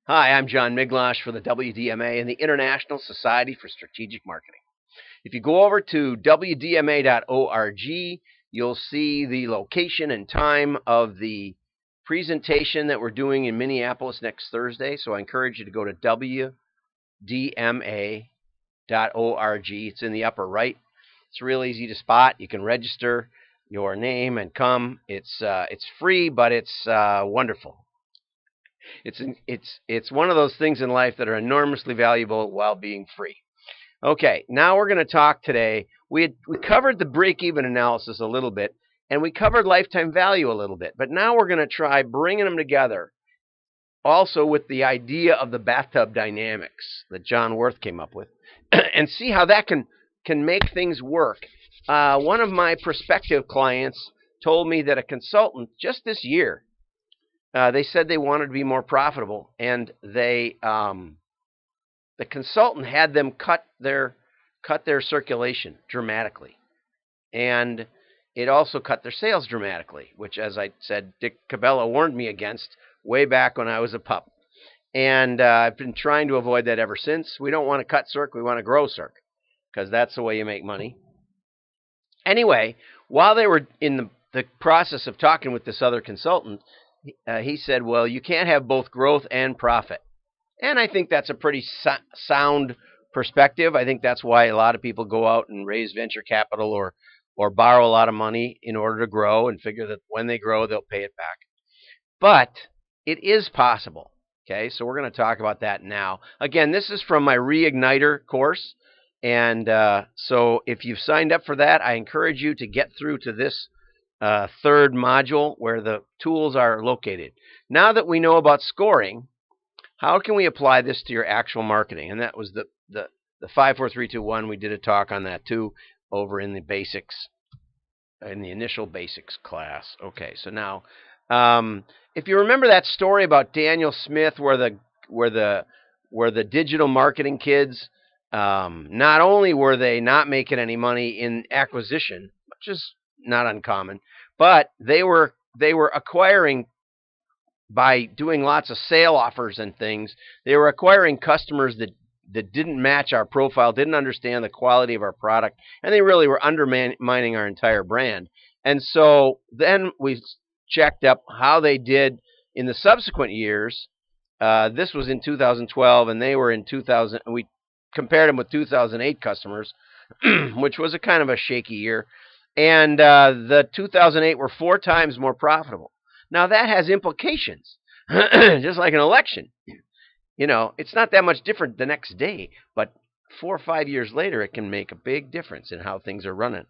Hi, I'm John Miglosh for the WDMA and the International Society for Strategic Marketing. If you go over to wdma.org, you'll see the location and time of the presentation that we're doing in Minneapolis next Thursday. So I encourage you to go to wdma.org. It's in the upper right. It's real easy to spot. You can register your name and come. It's free, but it's wonderful. It's one of those things in life that are enormously valuable while being free. Okay, now we're going to talk today. We covered the break-even analysis a little bit, and we covered lifetime value a little bit. But now we're going to try bringing them together, also with the idea of the bathtub dynamics that John Worth came up with, and see how that can make things work. One of my prospective clients told me that a consultant just this year, they said they wanted to be more profitable, and the consultant had them cut their circulation dramatically, and it also cut their sales dramatically, which, as I said, Dick Cabela warned me against way back when I was a pup, and I've been trying to avoid that ever since. We don't want to cut circ, we want to grow circ, because that's the way you make money. Anyway, while they were in the process of talking with this other consultant, he said, well, you can't have both growth and profit. And I think that's a pretty sound perspective. I think that's why a lot of people go out and raise venture capital or borrow a lot of money in order to grow and figure that when they grow, they'll pay it back. But it is possible. Okay, so we're going to talk about that now. Again, this is from my Reigniter course. And so if you've signed up for that, I encourage you to get through to this third module where the tools are located. Now that we know about scoring, how can we apply this to your actual marketing? And that was the 5, 4, 3, 2, 1. We did a talk on that too over in the basics, in the initial basics class. Okay, so now if you remember that story about Daniel Smith, where the digital marketing kids, not only were they not making any money in acquisition, which is not uncommon, but they were acquiring, by doing lots of sale offers and things, they were acquiring customers that didn't match our profile, didn't understand the quality of our product, and they really were undermining our entire brand. And so then we checked up how they did in the subsequent years. This was in 2012, and they were in 2000. We compared them with 2008 customers, which was a kind of a shaky year. And the 2008 were 4 times more profitable. Now, that has implications, just like an election. You know, it's not that much different the next day, but 4 or 5 years later, it can make a big difference in how things are running.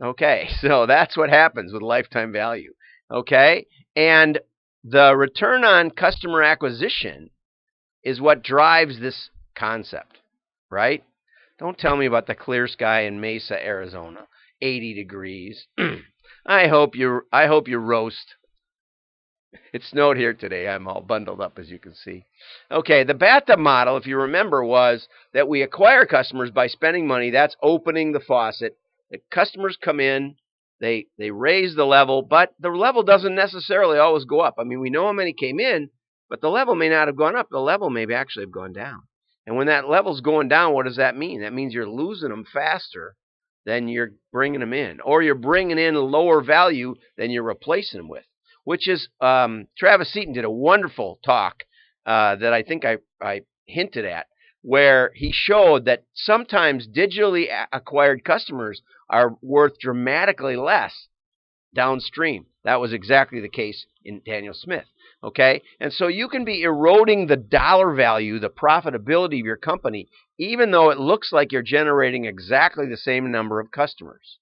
Okay, so that's what happens with lifetime value. Okay, and the return on customer acquisition is what drives this concept, right? Don't tell me about the clear sky in Mesa, Arizona. 80 degrees. I hope you roast. It snowed here today. I'm all bundled up, as you can see. Okay, the bathtub model, if you remember, was that we acquire customers by spending money. That's opening the faucet. The customers come in, they raise the level, but the level doesn't necessarily always go up. I mean, we know how many came in, but the level may not have gone up. The level may actually have gone down. And when that level's going down, what does that mean? That means you're losing them faster than you're bringing them in, or you're bringing in lower value than you're replacing them with, which is, Travis Seaton did a wonderful talk that I think I hinted at, where he showed that sometimes digitally acquired customers are worth dramatically less downstream. That was exactly the case in Daniel Smith. Okay, and so you can be eroding the dollar value, the profitability of your company, even though it looks like you're generating exactly the same number of customers.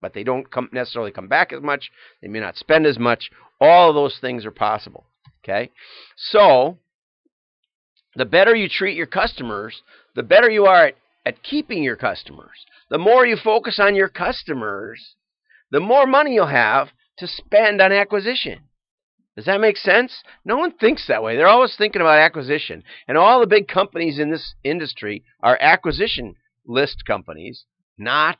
But they don't necessarily come back as much. They may not spend as much. All of those things are possible. Okay, so the better you treat your customers, the better you are at keeping your customers. The more you focus on your customers, the more money you'll have to spend on acquisition. Does that make sense? No one thinks that way. They're always thinking about acquisition. And all the big companies in this industry are acquisition list companies, not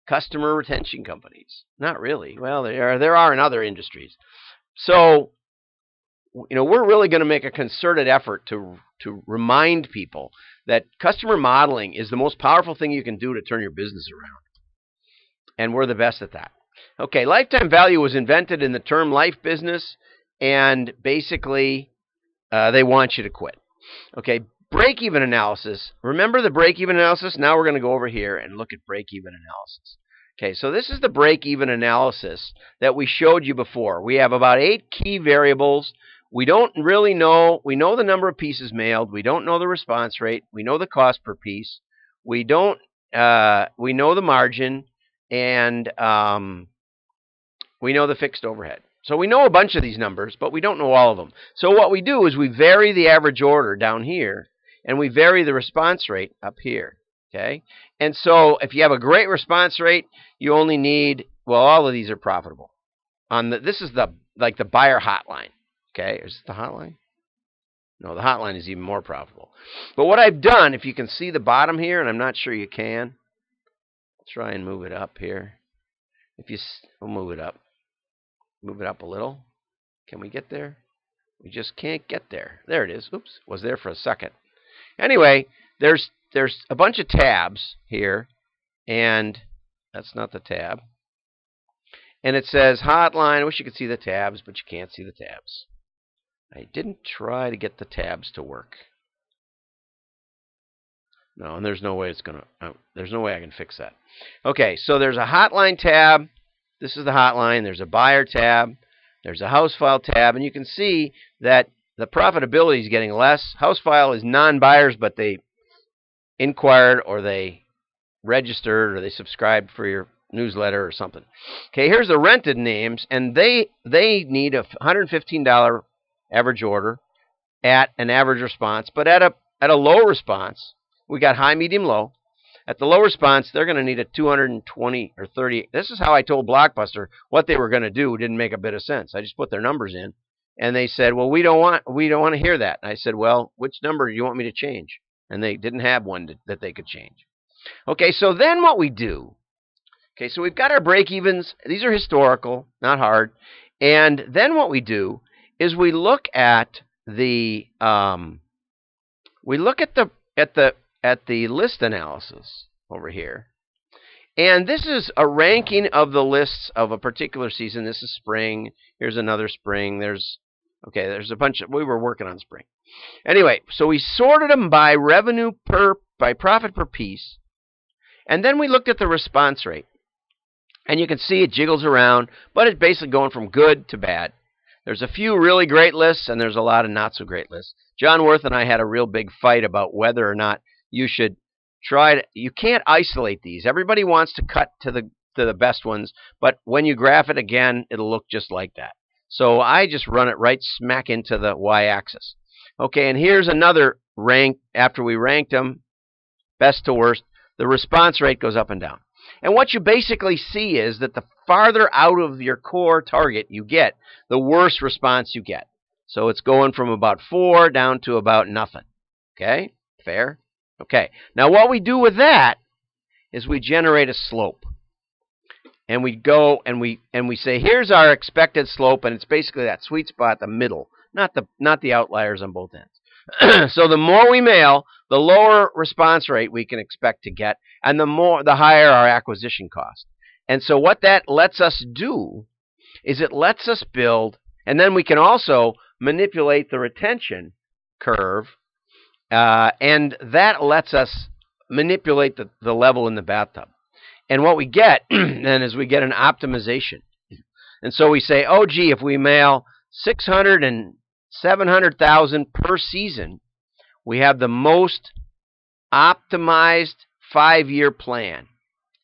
customer retention companies. Not really. Well, there are in other industries. So we're really going to make a concerted effort to remind people that customer modeling is the most powerful thing you can do to turn your business around. And we're the best at that. Okay, lifetime value was invented in the term life business, and basically they want you to quit. Okay, break-even analysis. Remember the break-even analysis? Now we're going to go over here and look at break-even analysis. Okay, so this is the break-even analysis that we showed you before. We have about 8 key variables. We don't really know. We know the number of pieces mailed. We don't know the response rate. We know the cost per piece. We don't. We know the margin, and we know the fixed overhead. So we know a bunch of these numbers, but we don't know all of them. So what we do is we vary the average order down here, and we vary the response rate up here. Okay, and so if you have a great response rate, you only need, well, all of these are profitable. This is like the buyer hotline. Okay, is this the hotline? No, the hotline is even more profitable. But what I've done, if you can see the bottom here, and I'm not sure you can, I'll try and move it up here. We'll move it up. Move it up a little. Can we get there? We just can't get there. There it is. Oops, was there for a second. Anyway, there's a bunch of tabs here, and that's not the tab. And it says hotline. I wish you could see the tabs, but you can't see the tabs. I didn't try to get the tabs to work. No, and there's no way there's no way I can fix that. Okay, so there's a hotline tab. This is the hotline. There's a buyer tab. There's a house file tab, and you can see that the profitability is getting less. House file is non-buyers, but they inquired or they registered or they subscribed for your newsletter or something. Okay, here's the rented names, and they need a $115 average order at an average response, but at a low response, we got high, medium, low. At the low response, they're going to need a 220 or 30. This is how I told Blockbuster what they were going to do. Didn't make a bit of sense. I just put their numbers in, and they said, "Well, we don't want to hear that." And I said, "Well, which number do you want me to change?" And they didn't have one that they could change. Okay, so then what we do? Okay, so we've got our break evens. These are historical, not hard. And then what we do is we look at the list analysis over here. And this is a ranking of the lists of a particular season. This is spring. Here's another spring. There's a bunch of, we were working on spring. Anyway, so we sorted them by revenue by profit per piece. And then we looked at the response rate. And you can see it jiggles around, but it's basically going from good to bad. There's a few really great lists, and there's a lot of not so great lists. John Worth and I had a real big fight about whether or not you should you can't isolate these. Everybody wants to cut to the best ones, but when you graph it again, it'll look just like that. So I just run it right smack into the y-axis. Okay, and here's another rank. After we ranked them, best to worst, the response rate goes up and down. And what you basically see is that the farther out of your core target you get, the worse response you get. So it's going from about 4 down to about nothing. Okay? Fair? Okay. Now what we do with that is we generate a slope. And we go and we say, here's our expected slope, and it's basically that sweet spot, the middle, not the outliers on both ends. So the more we mail, the lower response rate we can expect to get, and the higher our acquisition cost. And so what that lets us do is it lets us build, and then we can also manipulate the retention curve, and that lets us manipulate the level in the bathtub. And what we get then is we get an optimization. And so we say, oh, gee, if we mail 600 and 700,000 per season, we have the most optimized 5-year plan.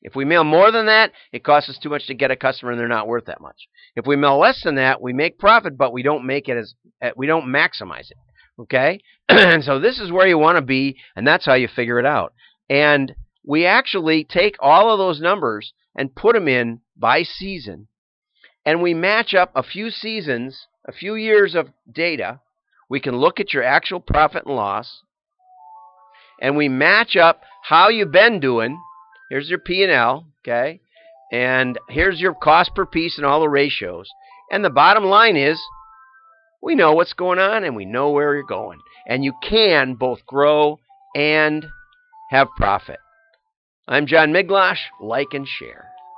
If we mail more than that, it costs us too much to get a customer, and they're not worth that much. If we mail less than that, we make profit, but we don't maximize it. Okay, and so this is where you want to be, and that's how you figure it out. And we actually take all of those numbers and put them in by season, and we match up a few seasons, a few years of data. We can look at your actual profit and loss, and we match up how you've been doing. Here's your P&L, okay? And here's your cost per piece and all the ratios. And the bottom line is we know what's going on and we know where you're going. And you can both grow and have profit. I'm John Miglosh. Like and share.